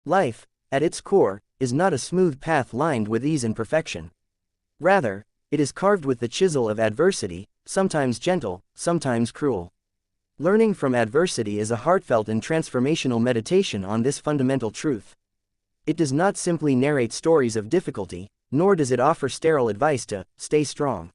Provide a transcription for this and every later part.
Life, at its core, is not a smooth path lined with ease and perfection. Rather, it is carved with the chisel of adversity, sometimes gentle, sometimes cruel. Learning from adversity is a heartfelt and transformational meditation on this fundamental truth. It does not simply narrate stories of difficulty, nor does it offer sterile advice to stay strong.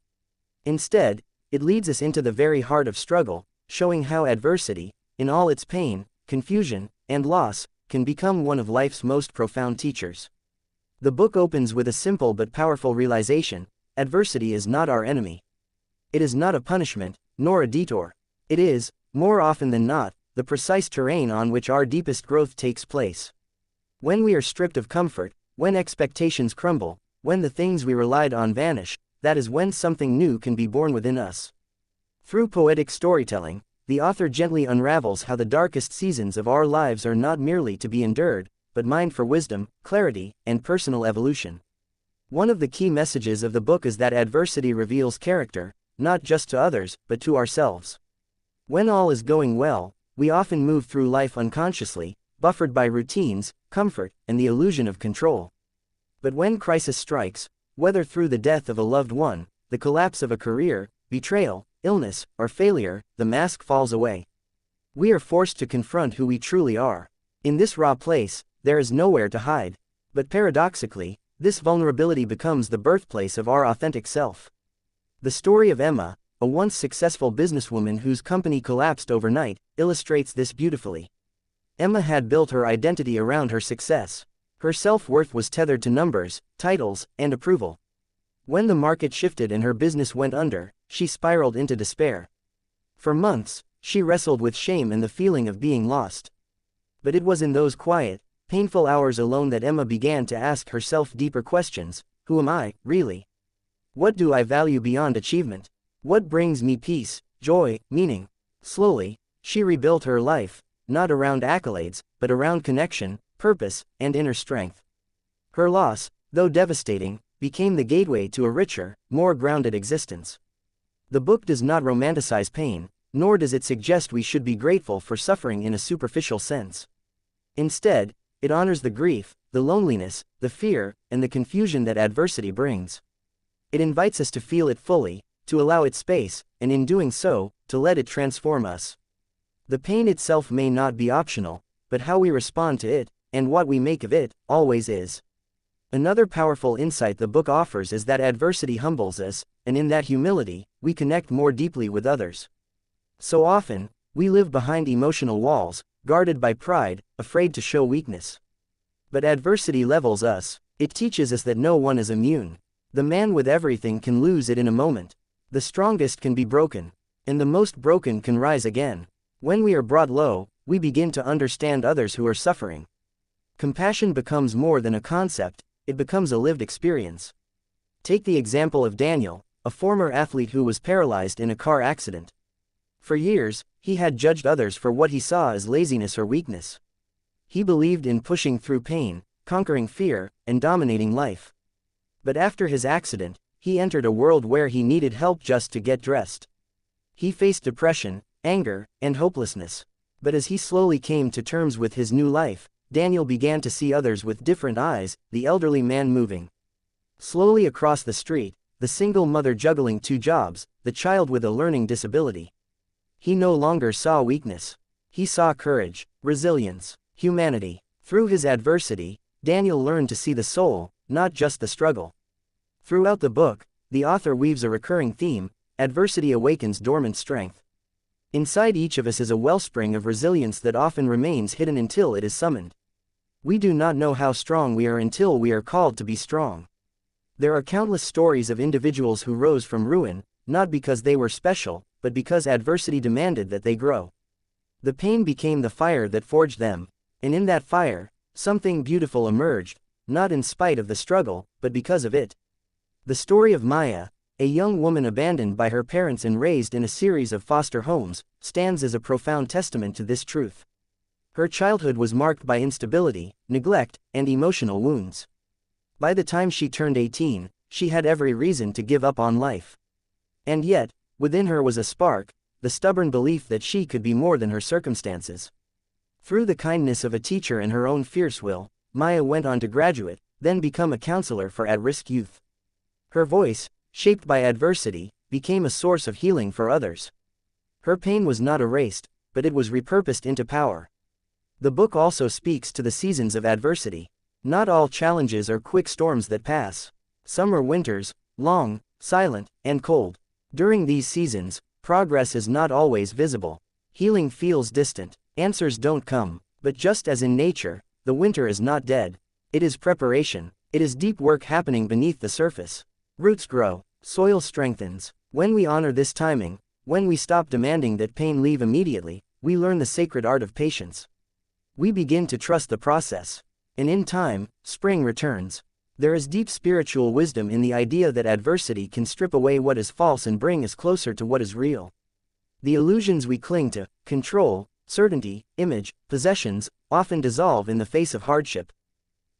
Instead, it leads us into the very heart of struggle, showing how adversity, in all its pain, confusion, and loss, can become one of life's most profound teachers. The book opens with a simple but powerful realization: adversity is not our enemy. It is not a punishment, nor a detour. It is, more often than not, the precise terrain on which our deepest growth takes place. When we are stripped of comfort, when expectations crumble, when the things we relied on vanish, that is when something new can be born within us. Through poetic storytelling, the author gently unravels how the darkest seasons of our lives are not merely to be endured, but mined for wisdom, clarity, and personal evolution. One of the key messages of the book is that adversity reveals character, not just to others, but to ourselves. When all is going well, we often move through life unconsciously, buffered by routines, comfort, and the illusion of control. But when crisis strikes, whether through the death of a loved one, the collapse of a career, betrayal, illness, or failure, the mask falls away. We are forced to confront who we truly are. In this raw place, there is nowhere to hide. But paradoxically, this vulnerability becomes the birthplace of our authentic self. The story of Emma, a once successful businesswoman whose company collapsed overnight, illustrates this beautifully. Emma had built her identity around her success. Her self-worth was tethered to numbers, titles, and approval. When the market shifted and her business went under, she spiraled into despair. For months, she wrestled with shame and the feeling of being lost. But it was in those quiet, painful hours alone that Emma began to ask herself deeper questions. Who am I, really? What do I value beyond achievement? What brings me peace, joy, meaning? Slowly, she rebuilt her life, not around accolades, but around connection, purpose, and inner strength. Her loss, though devastating, became the gateway to a richer, more grounded existence. The book does not romanticize pain, nor does it suggest we should be grateful for suffering in a superficial sense. Instead, it honors the grief, the loneliness, the fear, and the confusion that adversity brings. It invites us to feel it fully, to allow it space, and in doing so, to let it transform us. The pain itself may not be optional, but how we respond to it, and what we make of it, always is. Another powerful insight the book offers is that adversity humbles us, and in that humility, we connect more deeply with others. So often, we live behind emotional walls, guarded by pride, afraid to show weakness. But adversity levels us. It teaches us that no one is immune. The man with everything can lose it in a moment. The strongest can be broken, and the most broken can rise again. When we are brought low, we begin to understand others who are suffering. Compassion becomes more than a concept, it becomes a lived experience. Take the example of Daniel, a former athlete who was paralyzed in a car accident. For years, he had judged others for what he saw as laziness or weakness. He believed in pushing through pain, conquering fear, and dominating life. But after his accident, he entered a world where he needed help just to get dressed. He faced depression, anger, and hopelessness. But as he slowly came to terms with his new life, Daniel began to see others with different eyes, the elderly man moving slowly across the street, the single mother juggling 2 jobs, the child with a learning disability. He no longer saw weakness. He saw courage, resilience, humanity. Through his adversity, Daniel learned to see the soul, not just the struggle. Throughout the book, the author weaves a recurring theme: adversity awakens dormant strength. Inside each of us is a wellspring of resilience that often remains hidden until it is summoned. We do not know how strong we are until we are called to be strong. There are countless stories of individuals who rose from ruin, not because they were special, but because adversity demanded that they grow. The pain became the fire that forged them, and in that fire, something beautiful emerged, not in spite of the struggle, but because of it. The story of Maya, a young woman abandoned by her parents and raised in a series of foster homes, stands as a profound testament to this truth. Her childhood was marked by instability, neglect, and emotional wounds. By the time she turned 18, she had every reason to give up on life. And yet, within her was a spark, the stubborn belief that she could be more than her circumstances. Through the kindness of a teacher and her own fierce will, Maya went on to graduate, then become a counselor for at-risk youth. Her voice, shaped by adversity, became a source of healing for others. Her pain was not erased, but it was repurposed into power. The book also speaks to the seasons of adversity. Not all challenges are quick storms that pass. Some are winters, long, silent, and cold. During these seasons, progress is not always visible. Healing feels distant. Answers don't come. But just as in nature, the winter is not dead. It is preparation. It is deep work happening beneath the surface. Roots grow. Soil strengthens. When we honor this timing, when we stop demanding that pain leave immediately, we learn the sacred art of patience. We begin to trust the process. And in time, spring returns. There is deep spiritual wisdom in the idea that adversity can strip away what is false and bring us closer to what is real. The illusions we cling to, control, certainty, image, possessions, often dissolve in the face of hardship.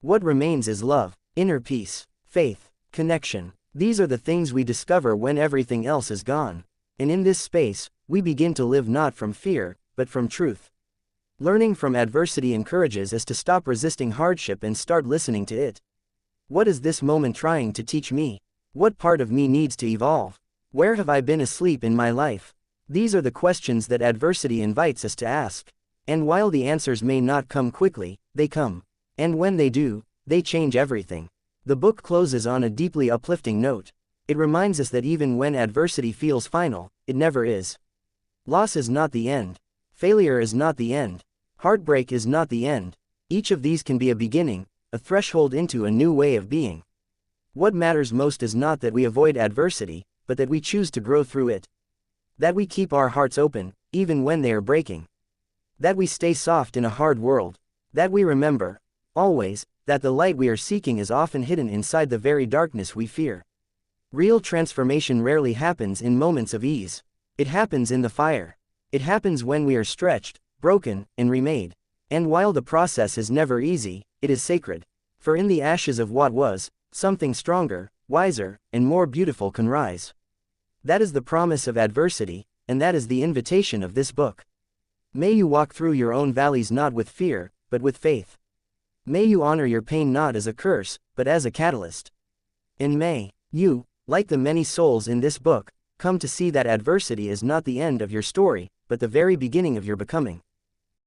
What remains is love, inner peace, faith, connection. These are the things we discover when everything else is gone. And in this space, we begin to live not from fear, but from truth. Learning from adversity encourages us to stop resisting hardship and start listening to it. What is this moment trying to teach me? What part of me needs to evolve? Where have I been asleep in my life? These are the questions that adversity invites us to ask. And while the answers may not come quickly, they come. And when they do, they change everything. The book closes on a deeply uplifting note. It reminds us that even when adversity feels final, it never is. Loss is not the end. Failure is not the end. Heartbreak is not the end. Each of these can be a beginning, a threshold into a new way of being. What matters most is not that we avoid adversity, but that we choose to grow through it. That we keep our hearts open, even when they are breaking. That we stay soft in a hard world. That we remember, always, that the light we are seeking is often hidden inside the very darkness we fear. Real transformation rarely happens in moments of ease. It happens in the fire. It happens when we are stretched, broken, and remade. And while the process is never easy, it is sacred. For in the ashes of what was, something stronger, wiser, and more beautiful can rise. That is the promise of adversity, and that is the invitation of this book. May you walk through your own valleys not with fear, but with faith. May you honor your pain not as a curse, but as a catalyst. And may you, like the many souls in this book, come to see that adversity is not the end of your story, but the very beginning of your becoming.